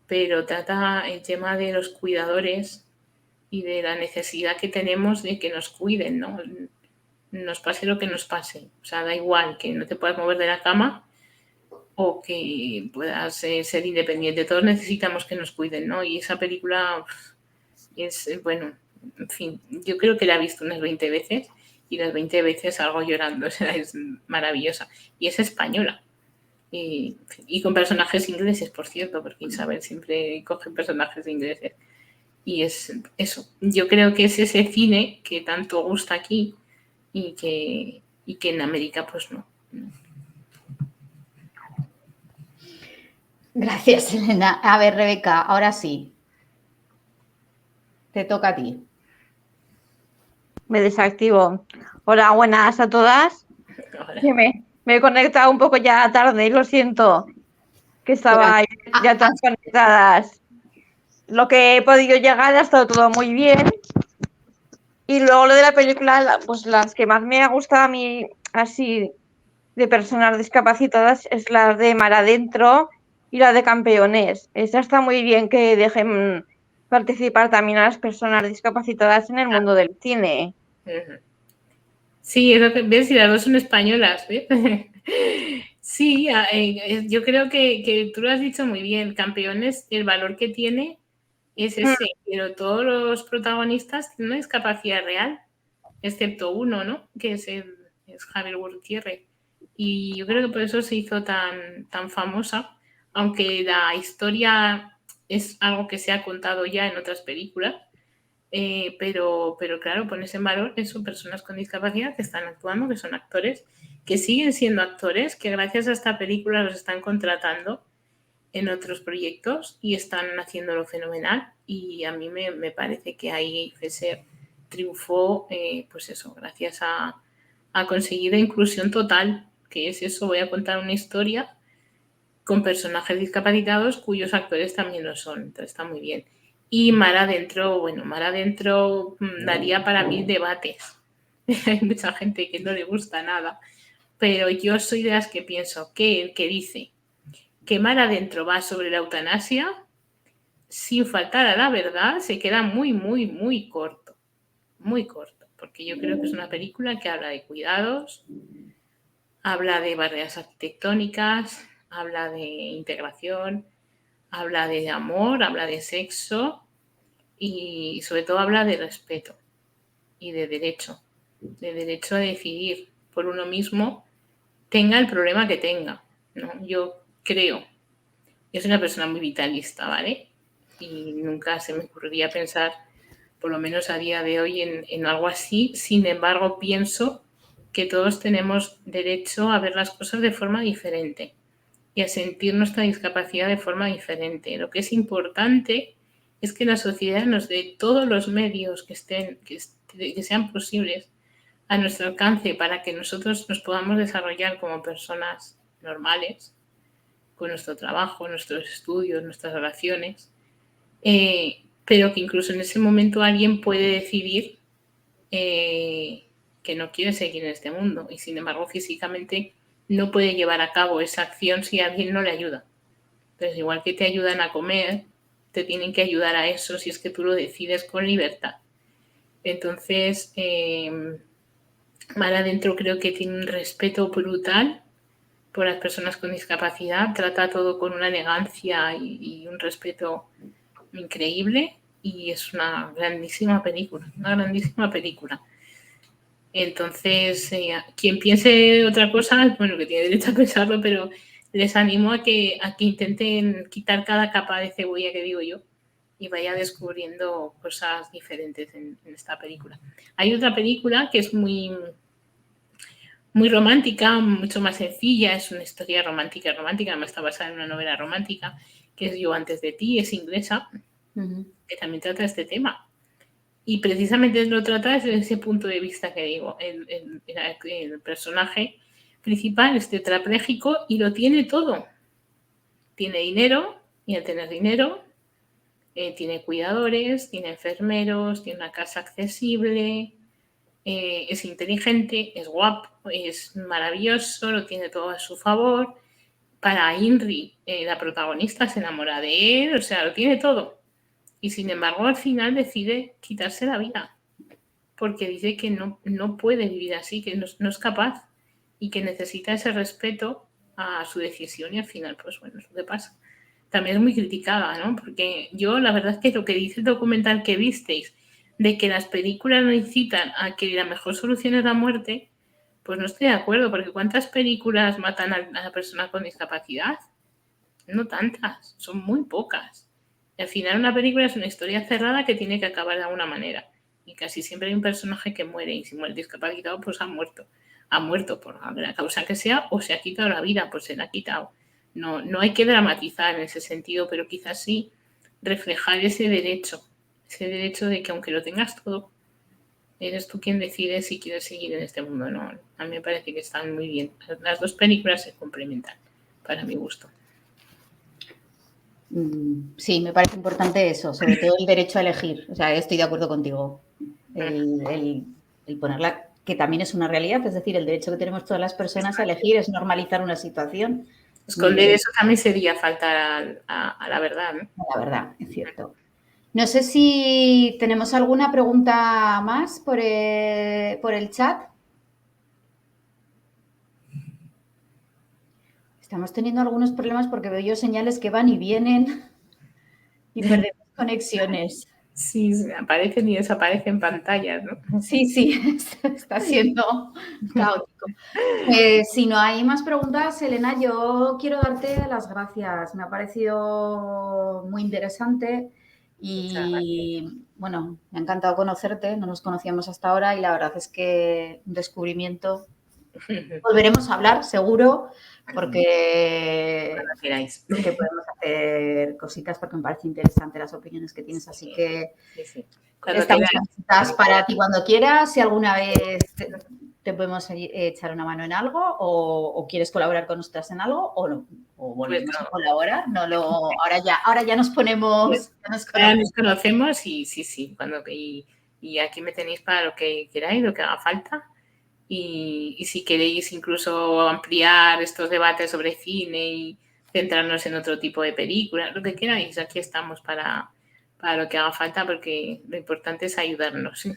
Speaker 1: pero trata el tema de los cuidadores y de la necesidad que tenemos de que nos cuiden, ¿no? Nos pase lo que nos pase. O sea, da igual que no te puedas mover de la cama o que puedas ser independiente. Todos necesitamos que nos cuiden, ¿no? Y esa película es, bueno, en fin, yo creo que la he visto unas 20 veces y las 20 veces salgo llorando, o sea, es maravillosa. Y es española. Y con personajes ingleses, por cierto, porque Isabel siempre coge personajes ingleses. Y es eso. Yo creo que es ese cine que tanto gusta aquí y que en América pues no.
Speaker 3: Gracias, Elena. A ver, Rebeca, ahora sí. Te toca a ti.
Speaker 4: Me desactivo. Hola, buenas a todas.
Speaker 1: Ahora.
Speaker 4: Que me he conectado un poco ya tarde, lo siento, que estaba ya todas conectadas. Lo que he podido llegar ha estado todo muy bien. Y luego lo de la película, pues las que más me ha gustado a mí, así, de personas discapacitadas, es la de Mar Adentro y la de Campeones. Esa está muy bien que dejen participar también a las personas discapacitadas en el mundo del cine.
Speaker 1: Sí, es lo que ves, y las dos son españolas, ¿ves? Sí, yo creo que tú lo has dicho muy bien. Campeones, el valor que tiene es ese, pero todos los protagonistas tienen una discapacidad real, excepto uno, ¿no? Que es Javier Gutiérrez. Y yo creo que por eso se hizo tan famosa, aunque la historia es algo que se ha contado ya en otras películas. Pero claro, pones en valor que son personas con discapacidad que están actuando, que son actores, que siguen siendo actores, que gracias a esta película los están contratando en otros proyectos y están haciéndolo fenomenal. Y a mí me parece que ahí Fesser triunfó, pues eso, gracias a conseguir la inclusión total, que es eso, voy a contar una historia con personajes discapacitados cuyos actores también lo son, entonces está muy bien. Y Mar Adentro daría para mí debates. Hay mucha gente que no le gusta nada, pero yo soy de las que pienso que el que dice que Mar Adentro va sobre la eutanasia, sin faltar a la verdad, se queda muy, muy, muy corto. Muy corto, porque yo creo que es una película que habla de cuidados, habla de barreras arquitectónicas, habla de integración, habla de amor, habla de sexo y sobre todo habla de respeto y de derecho a decidir por uno mismo, tenga el problema que tenga, ¿no? Yo creo, yo soy una persona muy vitalista, ¿vale? Y nunca se me ocurriría pensar, por lo menos a día de hoy, en algo así. Sin embargo, pienso que todos tenemos derecho a ver las cosas de forma diferente y a sentir nuestra discapacidad de forma diferente. Lo que es importante es que la sociedad nos dé todos los medios que sean posibles a nuestro alcance para que nosotros nos podamos desarrollar como personas normales, con nuestro trabajo, nuestros estudios, nuestras relaciones, pero que incluso en ese momento alguien puede decidir que no quiere seguir en este mundo y sin embargo físicamente no puede llevar a cabo esa acción si alguien no le ayuda. Entonces, igual que te ayudan a comer, te tienen que ayudar a eso si es que tú lo decides con libertad. Entonces, Mar Adentro creo que tiene un respeto brutal por las personas con discapacidad, trata todo con una elegancia y un respeto increíble y es una grandísima película, Entonces, quien piense otra cosa, bueno, que tiene derecho a pensarlo, pero les animo a que intenten quitar cada capa de cebolla que digo yo y vaya descubriendo cosas diferentes en esta película. Hay otra película que es muy, muy romántica, mucho más sencilla, es una historia romántica, además está basada en una novela romántica, que es Yo antes de ti, es inglesa, que también trata este tema. Y precisamente lo trata desde ese punto de vista que digo. El personaje principal es tetrapléjico y lo tiene todo. Tiene dinero y al tener dinero tiene cuidadores, tiene enfermeros, tiene una casa accesible, es inteligente, es guapo, es maravilloso, lo tiene todo a su favor. Para Inri, la protagonista se enamora de él, o sea, lo tiene todo. Y sin embargo, al final decide quitarse la vida porque dice que no puede vivir así, que no es capaz y que necesita ese respeto a su decisión y al final, pues bueno, es lo que pasa. También es muy criticada, ¿no? Porque yo, la verdad es que lo que dice el documental que visteis de que las películas no incitan a que la mejor solución es la muerte, pues no estoy de acuerdo, porque ¿cuántas películas matan a la persona con discapacidad? No tantas, son muy pocas. Y al final una película es una historia cerrada que tiene que acabar de alguna manera. Y casi siempre hay un personaje que muere, y si muere discapacitado, pues ha muerto. Ha muerto por la causa que sea, o se ha quitado la vida, pues se la ha quitado. No hay que dramatizar en ese sentido, pero quizás sí reflejar ese derecho de que aunque lo tengas todo, eres tú quien decide si quieres seguir en este mundo o no. A mí me parece que están muy bien. Las dos películas se complementan, para mi gusto.
Speaker 3: Sí, me parece importante eso, sobre todo el derecho a elegir. O sea, estoy de acuerdo contigo. El ponerla, que también es una realidad, es decir, el derecho que tenemos todas las personas a elegir es normalizar una situación.
Speaker 1: Esconder eso también sería faltar a la verdad, ¿no?
Speaker 3: La verdad, es cierto. No sé si tenemos alguna pregunta más por el chat. Estamos teniendo algunos problemas porque veo yo señales que van y vienen y perdemos conexiones.
Speaker 1: Sí, aparecen y desaparecen pantallas, ¿no?
Speaker 3: Sí, está siendo caótico. Si no hay más preguntas, Elena, yo quiero darte las gracias. Me ha parecido muy interesante y, bueno, me ha encantado conocerte. No nos conocíamos hasta ahora y la verdad es que un descubrimiento. Volveremos a hablar, seguro, porque podemos hacer cositas porque me parece interesante las opiniones que tienes, así que estamos conectadas para ti cuando quieras. Si alguna vez te podemos echar una mano en algo o quieres colaborar con nosotras en algo o volvemos a colaborar. Ahora ya nos ponemos.
Speaker 1: Ya nos conocemos y sí. Y aquí me tenéis para lo que queráis, lo que haga falta. Y si queréis incluso ampliar estos debates sobre cine y centrarnos en otro tipo de películas, lo que queráis, aquí estamos para lo que haga falta, porque lo importante es ayudarnos.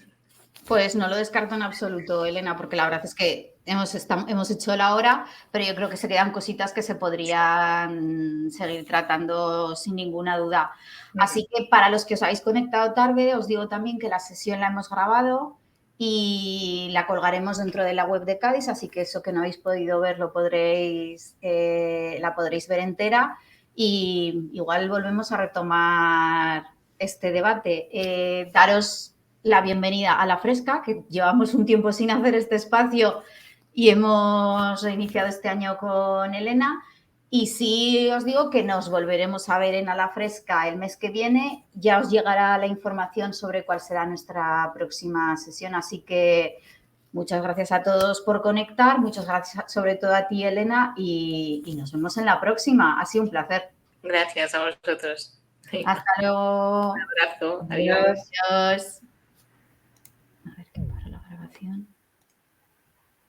Speaker 3: Pues no lo descarto en absoluto, Elena, porque la verdad es que hemos hecho la hora, pero yo creo que se quedan cositas que se podrían seguir tratando sin ninguna duda. Así que para los que os habéis conectado tarde, os digo también que la sesión la hemos grabado y la colgaremos dentro de la web de Cádiz, así que eso que no habéis podido ver la podréis ver entera y igual volvemos a retomar este debate. Daros la bienvenida a La Fresca, que llevamos un tiempo sin hacer este espacio y hemos reiniciado este año con Elena. Y sí os digo que nos volveremos a ver en A La Fresca el mes que viene. Ya os llegará la información sobre cuál será nuestra próxima sesión. Así que muchas gracias a todos por conectar. Muchas gracias sobre todo a ti, Elena. Y nos vemos en la próxima. Ha sido un placer.
Speaker 1: Gracias a vosotros.
Speaker 3: Hasta luego.
Speaker 1: Un abrazo. Adiós.